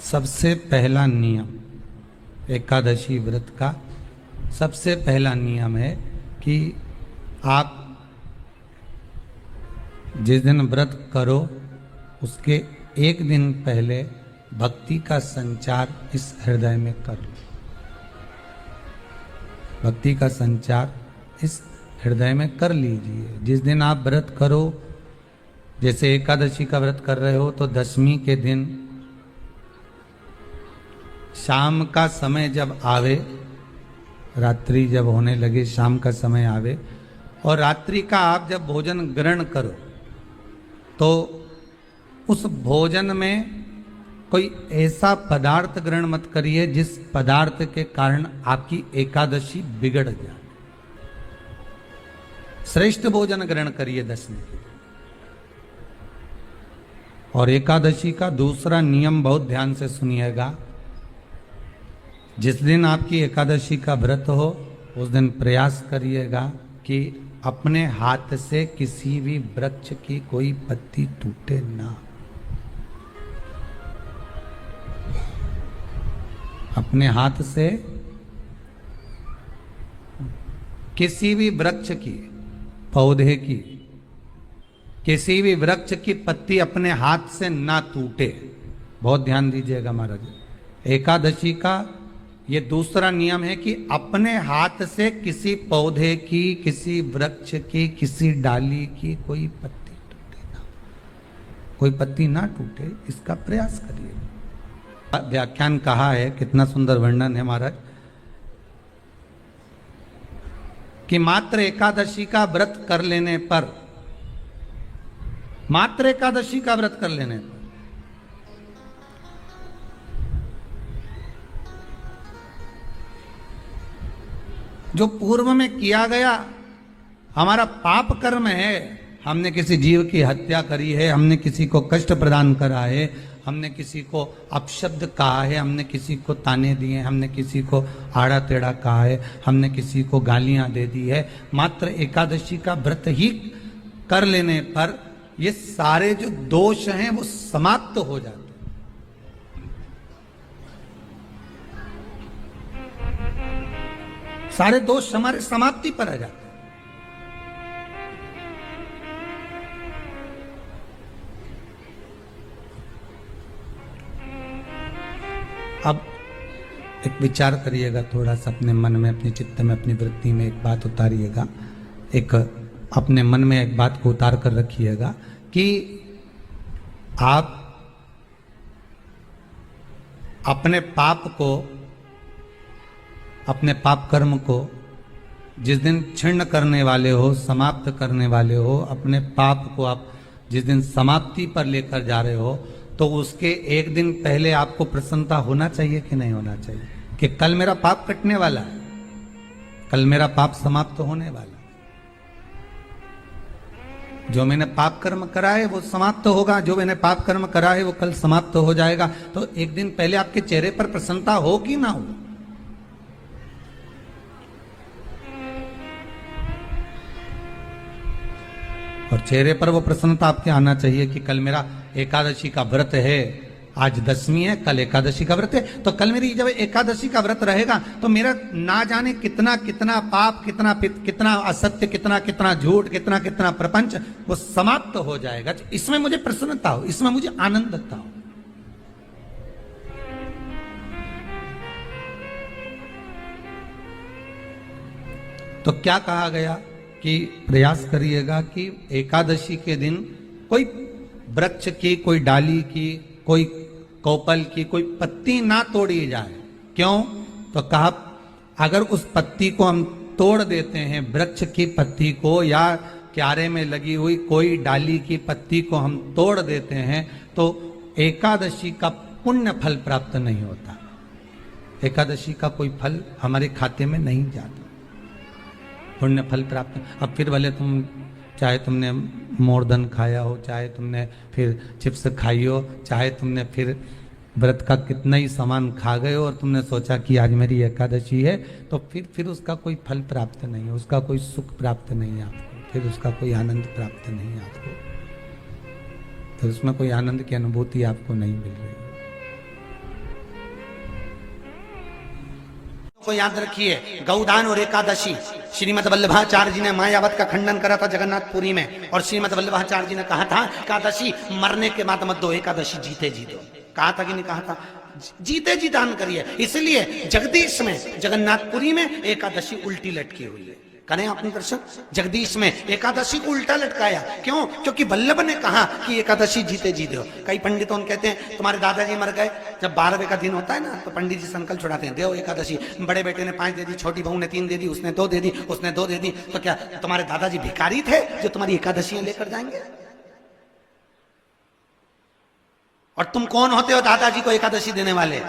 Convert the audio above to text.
सबसे पहला नियम एकादशी व्रत का सबसे पहला नियम है कि आप जिस दिन व्रत करो उसके एक दिन पहले भक्ति का संचार इस हृदय में कर लो। भक्ति का संचार इस हृदय में कर लीजिए। जिस दिन आप व्रत करो, जैसे एकादशी का व्रत कर रहे हो तो दशमी के दिन शाम का समय जब आवे, रात्रि जब होने लगे, शाम का समय आवे और रात्रि का आप जब भोजन ग्रहण करो तो उस भोजन में कोई ऐसा पदार्थ ग्रहण मत करिए जिस पदार्थ के कारण आपकी एकादशी बिगड़ जाए। श्रेष्ठ भोजन ग्रहण करिए दशमी के। और एकादशी का दूसरा नियम बहुत ध्यान से सुनिएगा। जिस दिन आपकी एकादशी का व्रत हो उस दिन प्रयास करिएगा कि अपने हाथ से किसी भी वृक्ष की कोई पत्ती टूटे ना। अपने हाथ से किसी भी वृक्ष की, पौधे की, किसी भी वृक्ष की पत्ती अपने हाथ से ना टूटे। बहुत ध्यान दीजिएगा महाराज। एकादशी का ये दूसरा नियम है कि अपने हाथ से किसी पौधे की, किसी वृक्ष की, किसी डाली की कोई पत्ती टूटे ना, कोई पत्ती ना टूटे, इसका प्रयास करिए। व्याख्यान कहा है, कितना सुंदर वर्णन है महाराज, कि मात्र एकादशी का व्रत कर लेने पर, मात्र एकादशी का व्रत कर लेने पर जो पूर्व में किया गया हमारा पाप कर्म है, हमने किसी जीव की हत्या करी है, हमने किसी को कष्ट प्रदान करा है, हमने किसी को अपशब्द कहा है, हमने किसी को ताने दिए, हमने किसी को आड़ा टेढ़ा कहा है, हमने किसी को गालियां दे दी है, मात्र एकादशी का व्रत ही कर लेने पर ये सारे जो दोष हैं वो समाप्त हो जाते हैं। सारे दोष हमारे समाप्ति पर आ जाते हैं। अब एक विचार करिएगा थोड़ा सा अपने मन में, अपने चित्त में, अपनी वृत्ति में एक बात उतारिएगा। एक अपने मन में एक बात को उतार कर रखिएगा कि आप अपने पाप को, अपने पाप कर्म को जिस दिन क्षीण करने वाले हो, समाप्त करने वाले हो, अपने पाप को आप जिस दिन समाप्ति पर लेकर जा रहे हो तो उसके एक दिन पहले आपको प्रसन्नता होना चाहिए कि नहीं होना चाहिए कि कल मेरा पाप कटने वाला है, कल मेरा पाप समाप्त होने वाला है। जो मैंने पाप कर्म करा है वो समाप्त होगा, जो मैंने पाप कर्म करा है वो कल समाप्त हो जाएगा। तो एक दिन पहले आपके चेहरे पर प्रसन्नता हो कि ना हो? और चेहरे पर वो प्रसन्नता आपके आना चाहिए कि कल मेरा एकादशी का व्रत है, आज दशमी है, कल एकादशी का व्रत है, तो कल मेरी जब एकादशी का व्रत रहेगा तो मेरा ना जाने कितना कितना पाप, कितना कितना असत्य, कितना कितना झूठ, कितना कितना प्रपंच वो समाप्त हो जाएगा। इसमें मुझे प्रसन्नता हो, इसमें मुझे आनंदता हो। तो क्या कहा गया कि प्रयास करिएगा कि एकादशी के दिन कोई वृक्ष की, कोई डाली की, कोई कोपल की कोई पत्ती ना तोड़ी जाए। क्यों? तो कहा अगर उस पत्ती को हम तोड़ देते हैं, वृक्ष की पत्ती को या क्यारे में लगी हुई कोई डाली की पत्ती को हम तोड़ देते हैं तो एकादशी का पुण्य फल प्राप्त नहीं होता। एकादशी का कोई फल हमारे खाते में नहीं जाता, पुण्य फल प्राप्त। अब फिर भले तुम चाहे तुमने मोरधन खाया हो, चाहे तुमने फिर चिप्स खाई हो, चाहे तुमने फिर व्रत का कितना ही सामान खा गए हो और तुमने सोचा कि आज मेरी एकादशी है, तो फिर उसका कोई फल प्राप्त नहीं है, उसका कोई सुख प्राप्त नहीं है आपको, फिर उसका कोई आनंद प्राप्त नहीं है आपको, फिर उसमें कोई आनंद की अनुभूति आपको नहीं मिल रही। को याद रखिए, गौदान और एकादशी। श्रीमद वल्लभाचार्य जी ने मायावत का खंडन करा था जगन्नाथपुरी में, और श्रीमद वल्लभाचार्य जी ने कहा था एकादशी मरने के बाद मत दो, एकादशी जीते जी दो। कहा था कि नहीं कहा था? जीते जी दान करिए। इसलिए जगदीश में, जगन्नाथपुरी में एकादशी उल्टी लटकी हुई है। करें अपने दर्शन, जगदीश में एकादशी को उल्टा लटकाया। क्यों? क्योंकि वल्लभ ने कहा कि एकादशी जीते जी दो। कई पंडितों कहते हैं तुम्हारे दादाजी मर गए, जब 12वें का दिन होता है ना तो पंडित जी संकल्प छुड़ाते हैं, देव एकादशी। बड़े बेटे ने 5 दे दी, छोटी बहू ने 3 दे दी, उसने 2 दे दी, उसने 2 दे दी। तो क्या तुम्हारे दादाजी भिखारी थे जो तुम्हारी एकादशियां लेकर जाएंगे? और तुम कौन होते हो दादाजी को एकादशी देने वाले?